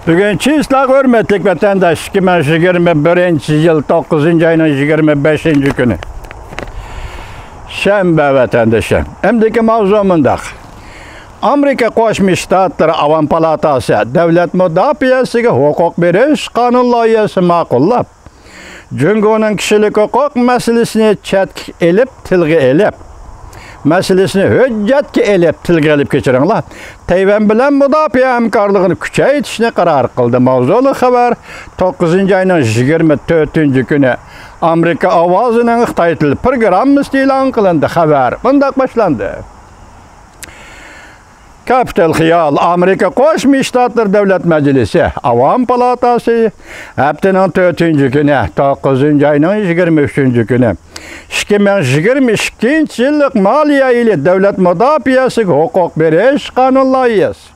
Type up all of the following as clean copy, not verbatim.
Bugün çizla hürmetlik vatandaş 2021 yıl 9. ayının 25. günü. Şembe vatandaşı. Hemdeki mavzumunda Amerika Qo'shma Shtatlari Avam palatasi davlat mudofaasiga huquq berish qonun loyihasi ma'qullab, Jungoning kishilik huquq masalasini chetga elib, tilga elib, masalasini hujjatga elib, tilga elib kechiringlar. Tayvan bilan mudofaa hamkorligini kuchaytirishni qaror qildi. Mavzuli xabar 9 ayning 24 kuni Amerika ovozining Xitoy tili programmasi e'lon qilindi. Xabar bunday boshlandi. Kapital Xiyol Amerika Qo'shma Shtatlar Davlat Majlisi Avam palatasi haftaning 4 kuni 9 ayning 23 kuni 2022 yillik moliya yili davlat mudofaasiga huquq berish qonun loyihasi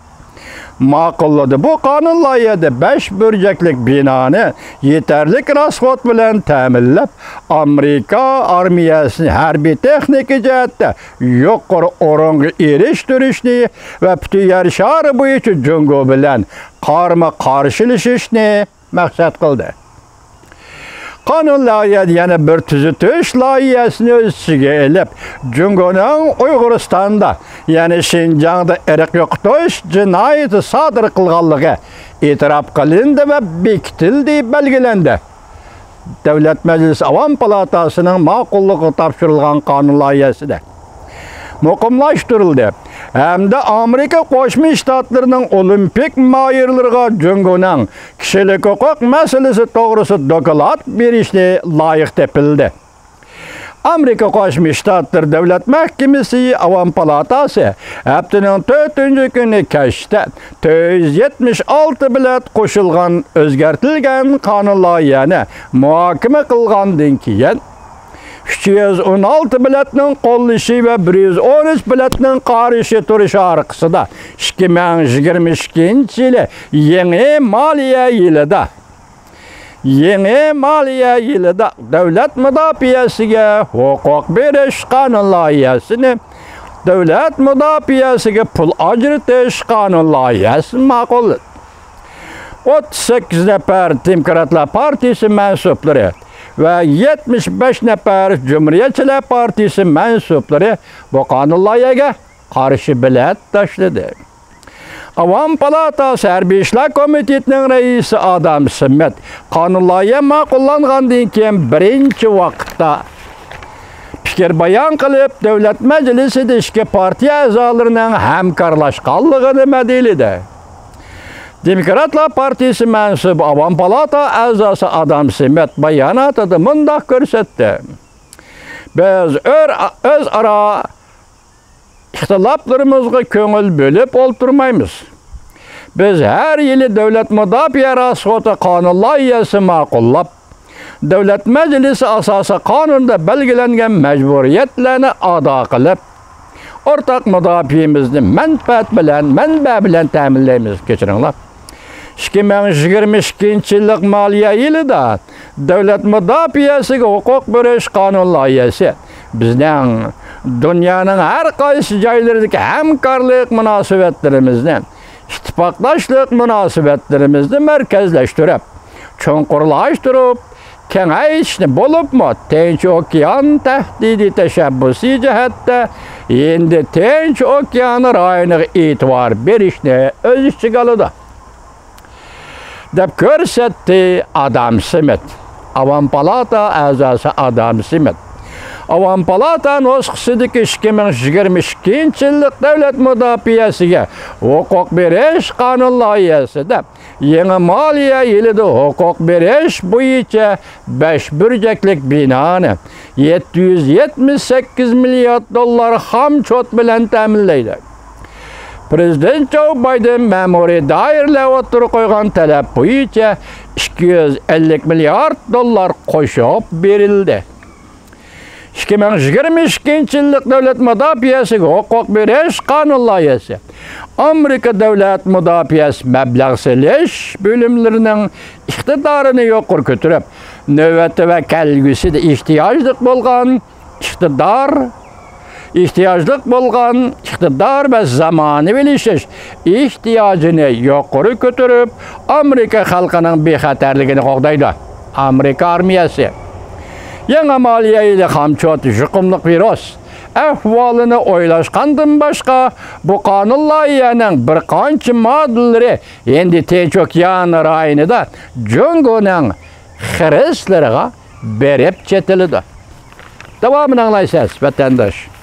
ma'qulladi. Bu qonun loyihasida 5 burjaklik binoni yetarli rasxod bilan ta'minlab, Amerika armiyasini harbiy texnika jihatda yuqori o'ringa erishtirishni va butun yer shari bo'yicha Jungo bilan qarama-qarshilashishni maqsad qildi. Qonun loyihasi yana bir tuzitish loyihasini o'z ichiga elib, Jungoning Uyg'uristonda, ya'ni Shinjongda irq yo'qotish jinoyati sodir qilganligi e'tirof qilindi va bekitildi deb belgilandi. Davlat Majlisi Avam palatasining ma'qulligi topshirilgan qonun loyihasida muqimlashtirildi. Hamda Amerika Qo'shma Shtatlarining olimpik moyirlariga Jungoning kishilik huquq masalasi to'g'risida doklad berishni loyiq topildi. Amerika Qo'shma Shtatlar Davlat Mahkamasi Avam palatasi haftaning 4 kuni kashda 476 bilan qo'shilgan o'zgartirilgan qonun loyihasini muhokama qilgandan keyin 316 biletning qo'llashi va 113 biletning qarshi turishi orqasida 2022 yili yangi moliya yilida davlat mudofaasiga huquq berish qonun loyihasini davlat mudofaasiga pul ajratish qonun loyihasi ma'qulladi. 38 nafar Demokratlar partiyasi mansublari ve 75 nafar Cumhuriyetçiler Partisi mensupları bu qonun loyihaga qarshi bilet tashladı. Avam palatasi Harbiy ishlar komitetining raisi Adam Smith qonun loyiha ma'qullangandan keyin birinchi vaqtda fikr bayon qilib, Davlat Majlisida ishki partiya a'zolarining hamkorlashganligini madiladi. Demokratlar Partisi mensubu Avam palata a'zosi Adam Smith bayonotida bunday ko'rsatdi. Biz o'zaro ixtiloflarimizga ko'ngil bo'lib o'ltirmaymiz. Biz har yili davlat mudofaa rasxodi qonun loyihasi ma'qullab, Davlat Majlisi asosi qonunda belgilangan majburiyatlarni ado qilib, o'rtaq mudofaamizni manba bilan ta'minlaymiz. Kechiringlar. 2022 yillik moliya yilida davlat mudofaasiga huquq berish qonun loyihasi bizning dunyoning har qaysi joylaridagi hamkorlik munosabatlarimizni, ittifoqdoshlik munosabatlarimizni markazlashtirib, cho'nqurlashtirib, kengayishni bo'libmi, Tinch okean tahdidi tashabbusi jihatda endi Tinch okeani rayoniga e'tibor berishni o'z ichiga oladi deb ko'rsatdi Adam Smith. Avam palata a'zosi Adam Smith. Avam palata nusxasidagi 2022 yillik davlat mudofaasiga huquq berish qonun loyihasida yangi moliya yilida huquq berish bo'yicha 5 burjaklik binoni 778 milliard dollar ham chot bilan ta'minlaydi. Prezident Joe Biden ma'muriy doiralar o'tirib qo'ygan talab bo'yicha 250 milliard dollar qo'shib berildi. 2022 yillik davlat mudofaasiga huquq berish qonun loyihasi Amerika davlat mudofaasi mablag' selish bo'limlarining iqtidorini yuqori ko'tarib, navbati va kelgusida ehtiyojli bo'lgan iqtidor ihtiyaclık bolğan iqtidar ve zamanı bilişiş ihtiyacını yuqarı götürüp Amerika halkının bexatarligini qoğdaydı. Amerika armiyası Yeni maliye ile hamçot juqumluq virus ahvalını oylaşqandan başqa bu qanun layihəsinin bir qancha modelləri endi Tinch okean rayonida Jungo'nun xiristlərə berib çetildi. Davamını anlaysınız vatandaş.